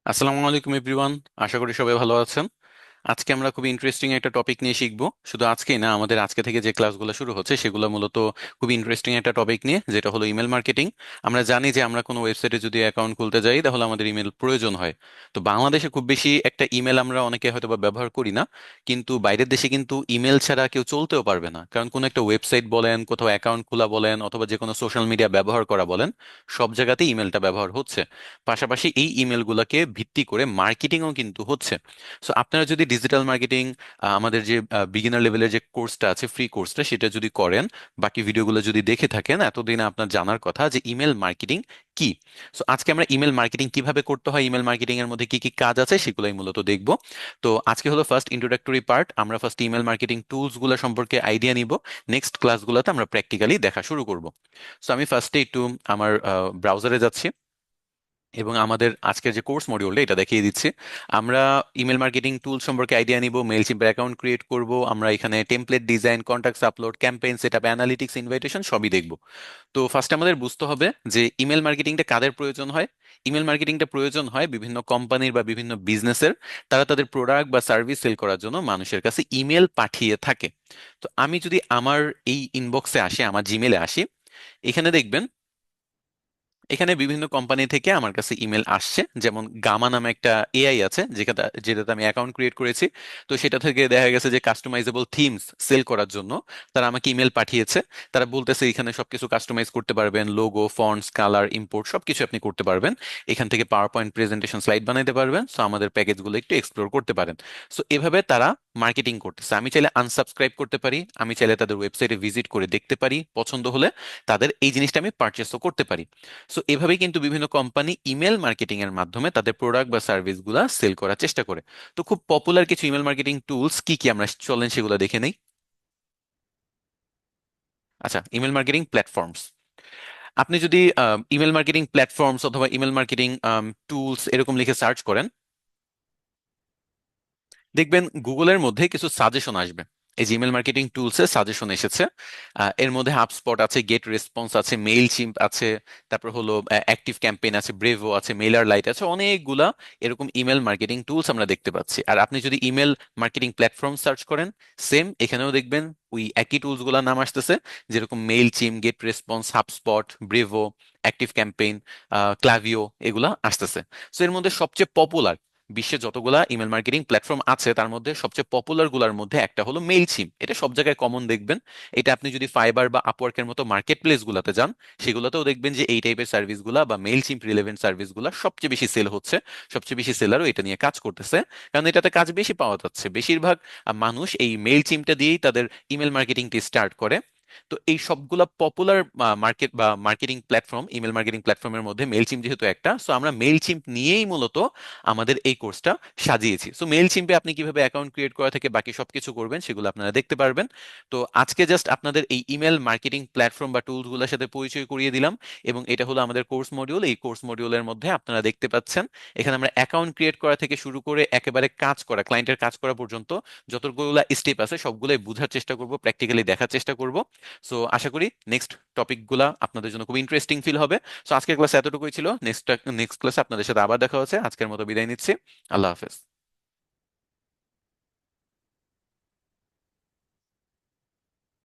আসসালামু আলাইকুম এভরিওয়ান। আশা করি সবাই ভালো আছেন। আজকে আমরা খুবই ইন্টারেস্টিং একটা টপিক নিয়ে শিখবো। শুধু আজকেই না, আমাদের আজকে থেকে যে ক্লাসগুলো শুরু হচ্ছে সেগুলো মূলত খুবই ইন্টারেস্টিং একটা টপিক নিয়ে, যেটা হলো ইমেল মার্কেটিং। আমরা জানি যে আমরা কোনো ওয়েবসাইটে যদি অ্যাকাউন্ট খুলতে যাই তাহলে আমাদের ইমেল প্রয়োজন হয়। তো বাংলাদেশে খুব বেশি একটা ইমেল আমরা অনেকে হয়তো বা ব্যবহার করি না, কিন্তু বাইরের দেশে কিন্তু ইমেল ছাড়া কেউ চলতেও পারবে না। কারণ কোনো একটা ওয়েবসাইট বলেন, কোথাও অ্যাকাউন্ট খোলা বলেন, অথবা যে কোনো সোশ্যাল মিডিয়া ব্যবহার করা বলেন, সব জায়গাতেই ইমেলটা ব্যবহার হচ্ছে। পাশাপাশি এই ইমেলগুলোকে ভিত্তি করে মার্কেটিংও কিন্তু হচ্ছে। সো আপনারা যদি ডিজিটাল মার্কেটিং, আমাদের যে বিগিনার লেভেলের যে কোর্সটা আছে, ফ্রি কোর্সটা, সেটা যদি করেন, বাকি ভিডিওগুলো যদি দেখে থাকেন, এতদিন আপনার জানার কথা যে ইমেল মার্কেটিং কি। সো আজকে আমরা ইমেল মার্কেটিং কিভাবে করতে হয়, ইমেল মার্কেটিং এর মধ্যে কি কি কাজ আছে, সেগুলোই মূলত দেখব। তো আজকে হলো ফার্স্ট ইন্ট্রোডাক্টরি পার্ট। আমরা ফার্স্ট ইমেল মার্কেটিং টুলস গুলো সম্পর্কে আইডিয়া নিব। নেক্সট ক্লাসগুলোতে আমরা প্র্যাকটিক্যালি দেখা শুরু করব। সো আমি ফার্স্টে একটু আমার ব্রাউজারে যাচ্ছি এবং আমাদের আজকের যে কোর্স মডিউলটা এটা দেখিয়ে দিচ্ছি। আমরা ইমেল মার্কেটিং টুল সম্পর্কে আইডিয়া নিব, মেইলচিম্পের অ্যাকাউন্ট ক্রিয়েট করব, আমরা এখানে template design, contacts upload, campaign setup, analytics, invitation সবই দেখব। তো ফার্স্টে আমাদের বুঝতে হবে যে ইমেল মার্কেটিংটা কাদের প্রয়োজন হয়। ইমেল মার্কেটিংটা প্রয়োজন হয় বিভিন্ন কোম্পানির বা বিভিন্ন বিজনেসের। তারা তাদের প্রোডাক্ট বা সার্ভিস সেল করার জন্য মানুষের কাছে ইমেল পাঠিয়ে থাকে। তো আমি যদি আমার এই ইনবক্সে আসি, আমার জিমেলে আসি, এখানে দেখবেন এখানে বিভিন্ন কোম্পানি থেকে আমার কাছে ইমেল আসছে। যেমন গামা নামে একটা এআই আছে, যেটাতে আমি অ্যাকাউন্ট ক্রিয়েট করেছি। তো সেটা থেকে দেখা গেছে যে কাস্টমাইজেবল থিমস সেল করার জন্য তারা আমাকে ইমেল পাঠিয়েছে। তারা বলতেছে এখানে সবকিছু কাস্টমাইজ করতে পারবেন, লোগো, ফন্টস, কালার, ইম্পোর্ট সবকিছু আপনি করতে পারবেন। এখান থেকে পাওয়ার পয়েন্ট প্রেজেন্টেশন স্লাইড বানাইতে পারবেন। সো আমাদের প্যাকেজগুলো একটু এক্সপ্লোর করতে পারেন। সো এভাবে তারা মার্কেটিং করতেছে। আমি চাইলে আনসাবস্ক্রাইব করতে পারি, আমি চাইলে তাদের ওয়েবসাইটে ভিজিট করে দেখতে পারি, পছন্দ হলে তাদের এই জিনিসটা আমি পারচেসও করতে পারি। সো এভাবেই কিন্তু বিভিন্ন কোম্পানি ইমেল মার্কেটিং এর মাধ্যমে তাদের প্রোডাক্ট বা সার্ভিস গুলা সেল করার চেষ্টা করে। তো খুব পপুলার কিছু ইমেল মার্কেটিং টুলস কি কি আমরা চলেন সেগুলো দেখে নেই। আচ্ছা, ইমেল মার্কেটিং প্ল্যাটফর্মস। আপনি যদি ইমেল মার্কেটিং প্ল্যাটফর্মস অথবা ইমেল মার্কেটিং টুলস এরকম লিখে সার্চ করেন, দেখবেন গুগলের মধ্যে কিছু সাজেশন আসবে। এই জিমেল মার্কেটিং টুলসে সাজেশন এসেছে। এর মধ্যে হাবস্পট আছে, গেট রেসপন্স আছে, মেইল চিম্প আছে, তারপর হলো অ্যাক্টিভ ক্যাম্পেইন আছে, ব্রেভো আছে, মেইলার লাইট আছে, অনেকগুলা এরকম ইমেল মার্কেটিং টুলস আমরা দেখতে পাচ্ছি। আর আপনি যদি ইমেল মার্কেটিং প্ল্যাটফর্ম সার্চ করেন, সেম এখানেও দেখবেন ওই একই টুলস গুলার নাম আসতেছে, যেরকম Mailchimp, GetResponse, HubSpot, Brevo, ActiveCampaign, Klaviyo, এগুলা আসতেছে। সো এর মধ্যে সবচেয়ে পপুলার, বিশ্বে যতগুলা ইমেল মার্কেটিং প্ল্যাটফর্ম আছে তার মধ্যে সবচেয়ে পপুলার গুলার মধ্যে একটা হলো মেইলচিম। এটা সব জায়গায় কমন দেখবেন। এটা আপনি যদি ফাইবার বা আপওয়ার্কের মতো মার্কেট প্লেস গুলাতে যান, সেগুলোতেও দেখবেন যে এই টাইপের সার্ভিস গুলা বা মেইলচিম রিলেভেন্ট সার্ভিস গুলা সবচেয়ে বেশি সেল হচ্ছে। সবচেয়ে বেশি সেলারও এটা নিয়ে কাজ করতেছে, কারণ এটাতে কাজ বেশি পাওয়া যাচ্ছে। বেশিরভাগ মানুষ এই মেইলচিমটা দিয়েই তাদের ইমেল মার্কেটিংটি স্টার্ট করে। তো এই সবগুলা পপুলার মার্কেট বা মার্কেটিং প্ল্যাটফর্ম, ইমেল মার্কেটিং প্ল্যাটফর্মের মধ্যে মেইলচিম যেহেতু একটা, সো আমরা মেইলচিম নিয়েই মূলত আমাদের এই কোর্সটা সাজিয়েছি। সো মেইলচিম্পে আপনি কিভাবে অ্যাকাউন্ট ক্রিয়েট করা থেকে বাকি সবকিছু করবেন সেগুলো আপনারা দেখতে পারবেন। তো আজকে জাস্ট আপনাদের এই ইমেল মার্কেটিং প্ল্যাটফর্ম বা টুলসগুলোর সাথে পরিচয় করিয়ে দিলাম। এবং এটা হলো আমাদের কোর্স মডিউল। এই কোর্স মডিউলের মধ্যে আপনারা দেখতে পাচ্ছেন এখানে আমরা অ্যাকাউন্ট ক্রিয়েট করা থেকে শুরু করে একেবারে কাজ করা, ক্লায়েন্টের কাজ করা পর্যন্ত যতগুলো স্টেপ আছে সবগুলোই বোঝার চেষ্টা করব, প্র্যাকটিক্যালি দেখার চেষ্টা করব। সো আশা করি নেক্সট টপিকগুলা আপনাদের জন্য খুব ইন্টারেস্টিং ফিল হবে। সো আজকের ক্লাস এতটুকুই ছিল। নেক্সট ক্লাসে আপনাদের সাথে আবার দেখা হচ্ছে। আজকের মতো বিদায় নিচ্ছি। আল্লাহ হাফেজ।